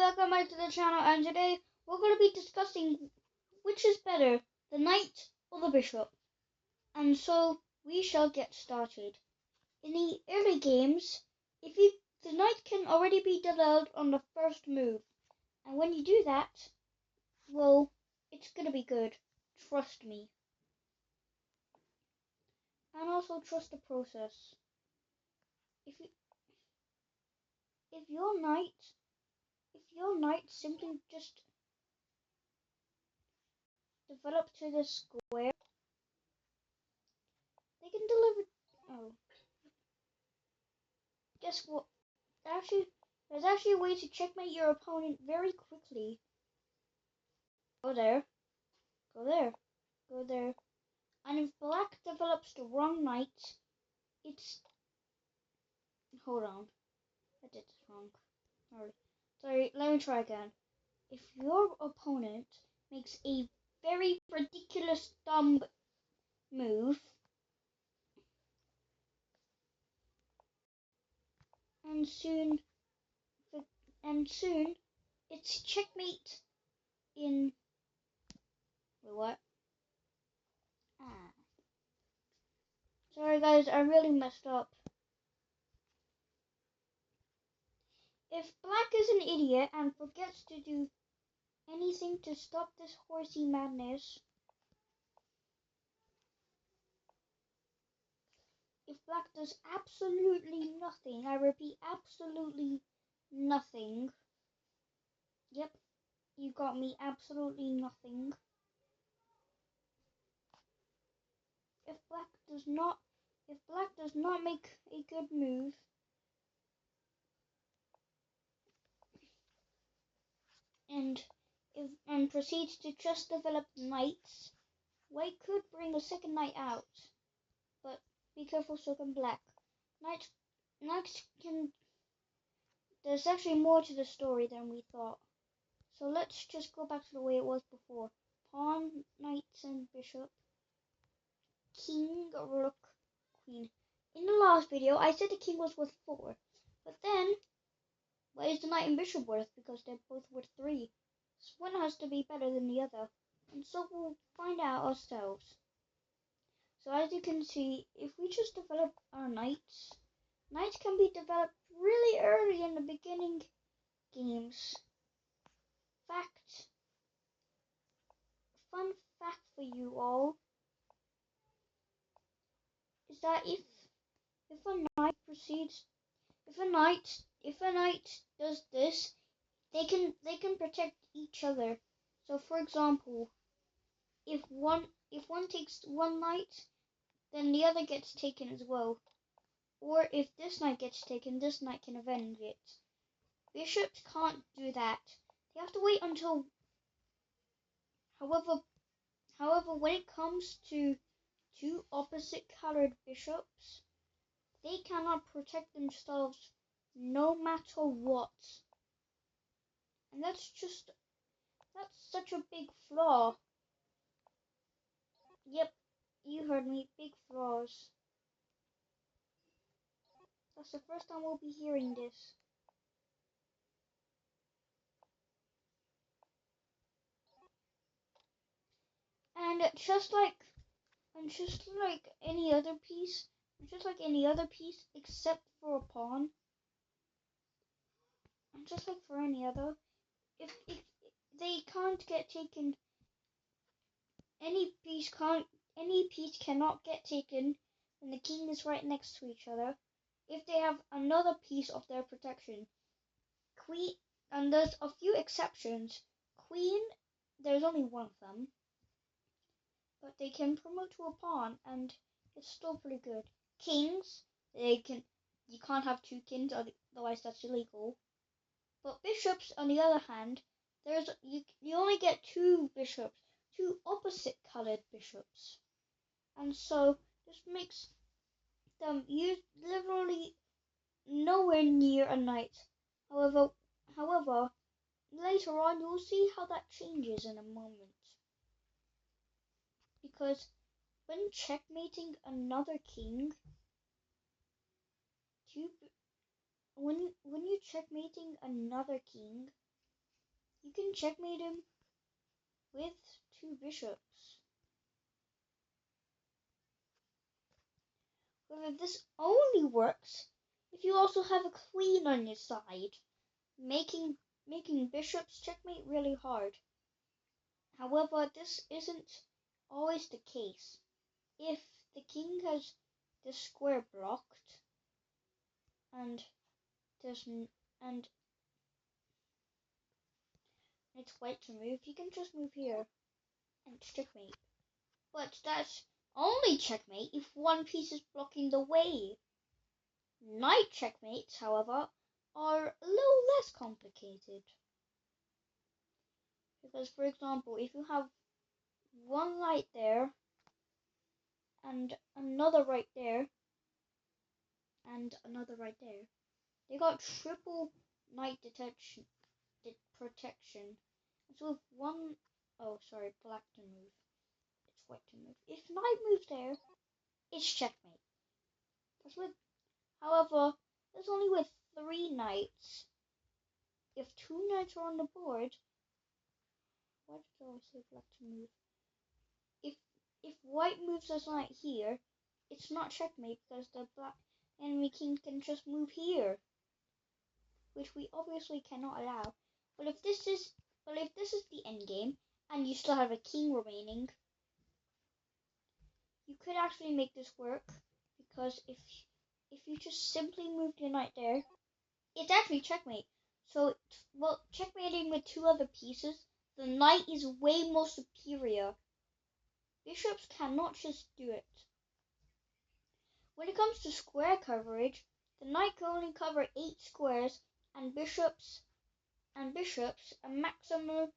welcome back to the channel, and today we're going to be discussing which is better, the knight or the bishop. And so we shall get started. In the early games, the knight can already be developed on the first move, and when you do that, well, it's going to be good. Trust me. And also trust the process. If your knight simply just develop to the square, they can deliver. Oh, guess what? There's actually a way to checkmate your opponent very quickly. Go there, go there, go there. And if black develops the wrong knight, it's... Hold on, I did this wrong. Sorry, let me try again. If your opponent makes a very ridiculous dumb move, and soon it's checkmate in... Wait, what? Sorry guys, I really messed up. If black is an idiot and forgets to do anything to stop this horsey madness, if black does absolutely nothing, I repeat, absolutely nothing. Yep, you got me, absolutely nothing. If black does not make a good move, and proceeds to just develop knights, white could bring a second knight out, but be careful, so can black. Knights can... There's actually more to the story than we thought. So let's just go back to the way it was before. Pawn, knights, and bishop. King, rook, queen. In the last video, I said the king was worth 4. But then, what is the knight and bishop worth? Because they're both worth 3. So one has to be better than the other. And so we'll find out ourselves. So as you can see, if we just develop our knights can be developed really early in the beginning games. Fun fact for you all is that if a knight does this, they can protect each other. So for example, if one takes one knight, then the other gets taken as well. Or if this knight gets taken, this knight can avenge it. Bishops can't do that. They have to wait until... However, when it comes to two opposite colored bishops, they cannot protect themselves no matter what. And that's such a big flaw. Yep, you heard me, big flaws. That's the first time we'll be hearing this. And just like any other piece, except for a pawn, and just like for any other, if they can't get taken, any piece cannot get taken when the king is right next to each other, if they have another piece of their protection. Queen, and there's a few exceptions. Queen, there's only one of them, but they can promote to a pawn, and it's still pretty good. Kings, you can't have 2 kings, otherwise that's illegal. But bishops, on the other hand, you only get 2 bishops, 2 opposite colored bishops, and so this makes them literally nowhere near a knight. However, later on you'll see how that changes in a moment. Because when checkmating another king, when you checkmating another king, you can checkmate him with 2 bishops. However, this only works if you also have a queen on your side, making bishops checkmate really hard. However, this isn't always the case. If the king has the square blocked and and it's white to move, you can just move here and checkmate. But that's only checkmate if one piece is blocking the way. Knight checkmates, however, are a little less complicated. Because, for example, if you have one knight there and another right there and another right there, they got triple knight protection. So if one, oh sorry, black to move, it's white to move. If knight moves there, it's checkmate. However, that's only with 3 knights. If 2 knights are on the board, why did I always say black to move? If white moves his knight here, it's not checkmate because the black enemy king can just move here, which we obviously cannot allow. But if this is the end game and you still have a king remaining, you could actually make this work, because if you just simply move your knight there, it's actually checkmate. So, well, checkmating with 2 other pieces, the knight is way more superior. Bishops cannot just do it. When it comes to square coverage, the knight can only cover 8 squares, and bishops a maximum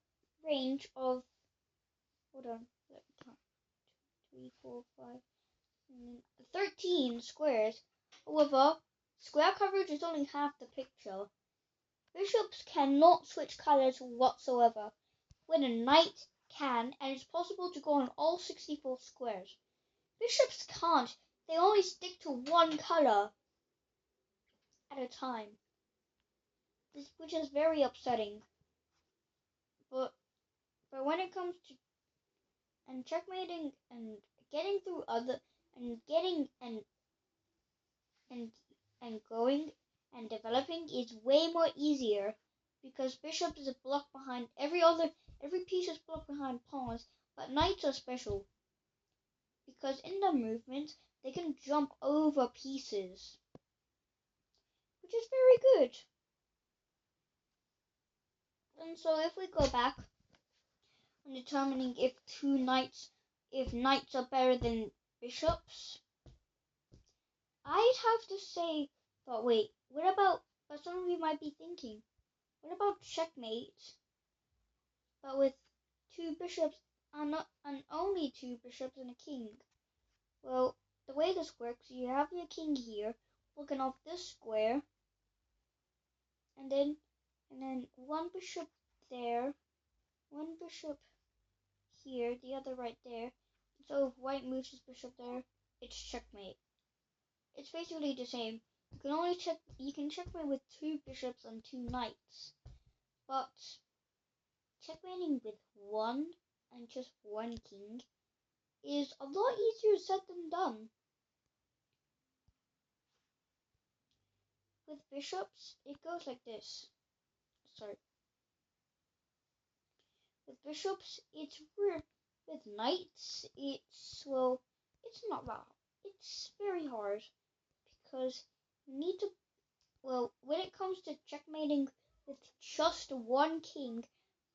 range of, hold on, let me count, 3, 4, 5, 13 squares. However, square coverage is only half the picture. Bishops cannot switch colors whatsoever, when a knight can, and it's possible to go on all 64 squares. Bishops can't, they only stick to one color at a time, which is very upsetting. But when it comes to checkmating and getting through other and getting and going and developing is way more easier, because bishop is blocked behind every piece is blocked behind pawns, but knights are special because in their movement they can jump over pieces, which is very good. And so if we go back on determining if knights are better than bishops, I'd have to say, but wait, but some of you might be thinking, what about checkmate, but with 2 bishops and only 2 bishops and a king? Well, the way this works, you have your king here, looking off this square, and then one bishop there, one bishop here, the other right there. So if white moves his bishop there, it's checkmate. It's basically the same. You can checkmate with 2 bishops and 2 knights, but checkmating with 1 and just 1 king is a lot easier said than done. With bishops, it goes like this. Sorry. With bishops, it's weird. With knights, it's not that. It's very hard because you need to. Well, when it comes to checkmating with just 1 king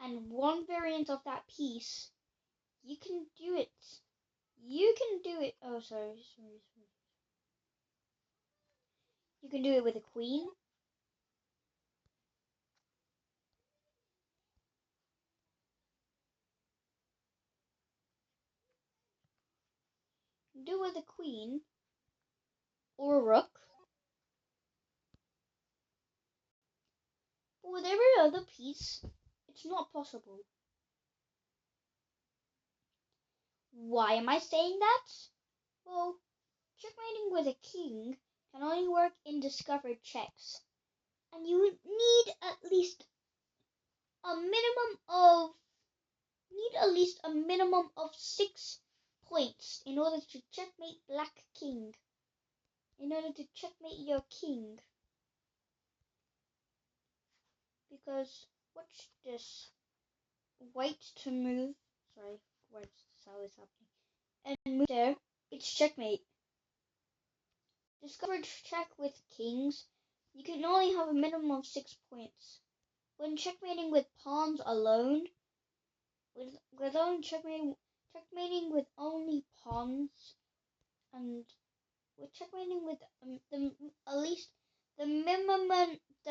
and 1 variant of that piece, you can do it. Oh, sorry. You can do it with a queen. You can do it with a queen or a rook. But with every other piece, it's not possible. Why am I saying that? Well, checkmating with a king can only work in discovered checks, and you need at least at least a minimum of 6 points in order to checkmate Black King. In order to checkmate your king. Because watch this. White to move. Sorry, white's how it's happening. And move there. It's checkmate. Discovered check with kings. You can only have a minimum of 6 points. When checkmating with pawns alone, with only checkmating with only pawns, and with checkmating with at least the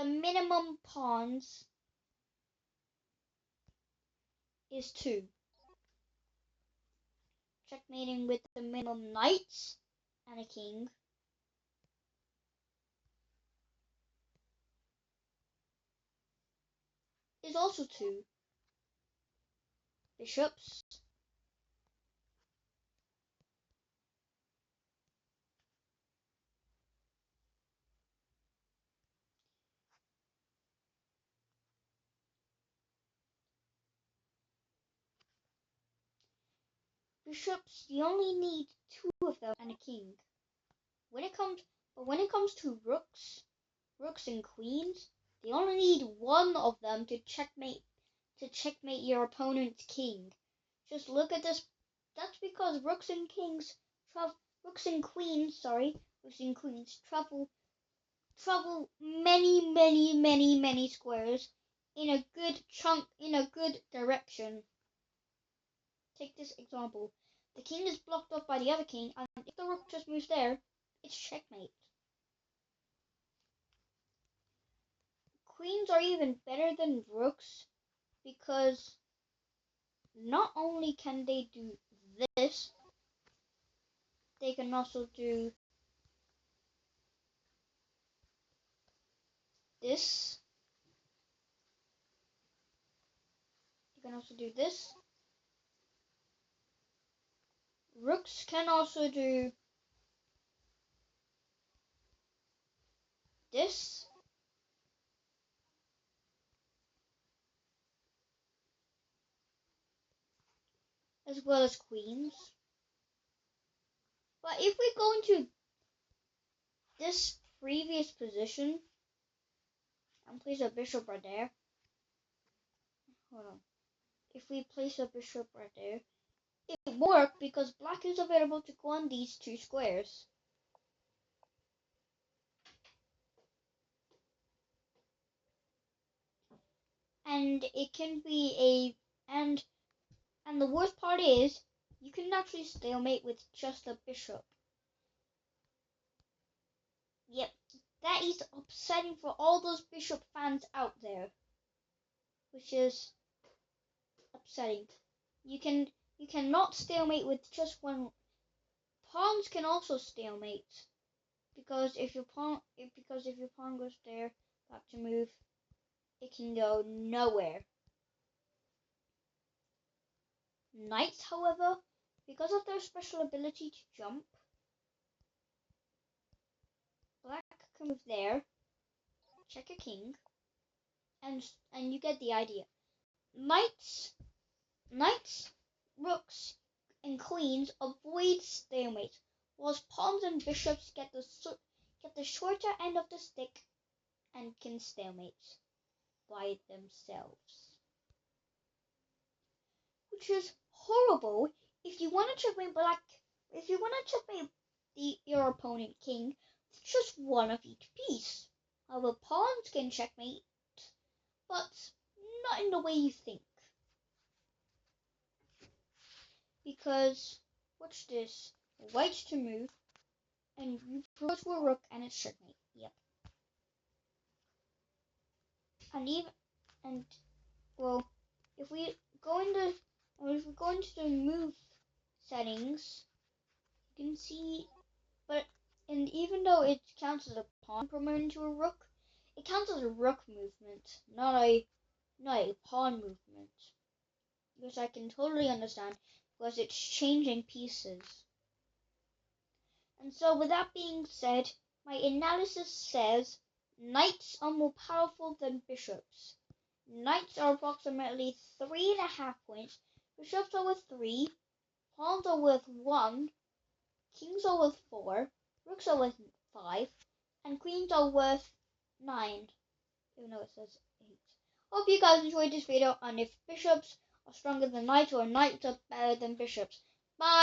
minimum pawns is 2. Checkmating with the minimum knights and a king is also 2. Bishops. Bishops, you only need 2 of them and a king. When it comes to rooks and queens, they only need 1 of them to checkmate your opponent's king. Just look at this. That's because rooks and queens travel many squares in a good direction. Take this example. The king is blocked off by the other king, and if the rook just moves there, it's checkmate. Queens are even better than rooks because not only can they do this, they can also do this. They can also do this. Rooks can also do this. As well as queens. But if we go into this previous position and place a bishop right there, hold on. If we place a bishop right there, it won't work because black is available to go on these 2 squares. And it can be and the worst part is you can actually stalemate with just a bishop. Yep, that is upsetting for all those bishop fans out there, which is upsetting. You cannot stalemate with just 1. Pawns can also stalemate because if your pawn goes there, back to move, it can go nowhere. Knights, however, because of their special ability to jump, black can move there, check a king, and you get the idea. Knights, rooks, and queens avoid stalemate, whilst pawns and bishops get the shorter end of the stick and can stalemate by themselves. Which is horrible if you want to checkmate your opponent king with just 1 of each piece. However, pawns can checkmate, but not in the way you think. Because, watch this, white to move, and you go to a rook and it's checkmate. Yep. If we go into the move settings, you can see, and even though it counts as a pawn promoting to a rook, it counts as a rook movement, not a pawn movement. Which I can totally understand because it's changing pieces. And so with that being said, my analysis says knights are more powerful than bishops. Knights are approximately 3.5 points. Bishops are worth 3. Pawns are worth 1. Kings are worth 4. Rooks are worth 5. And queens are worth 9. Even though it says 8. Hope you guys enjoyed this video, and if bishops are stronger than knights or knights are better than bishops. Bye!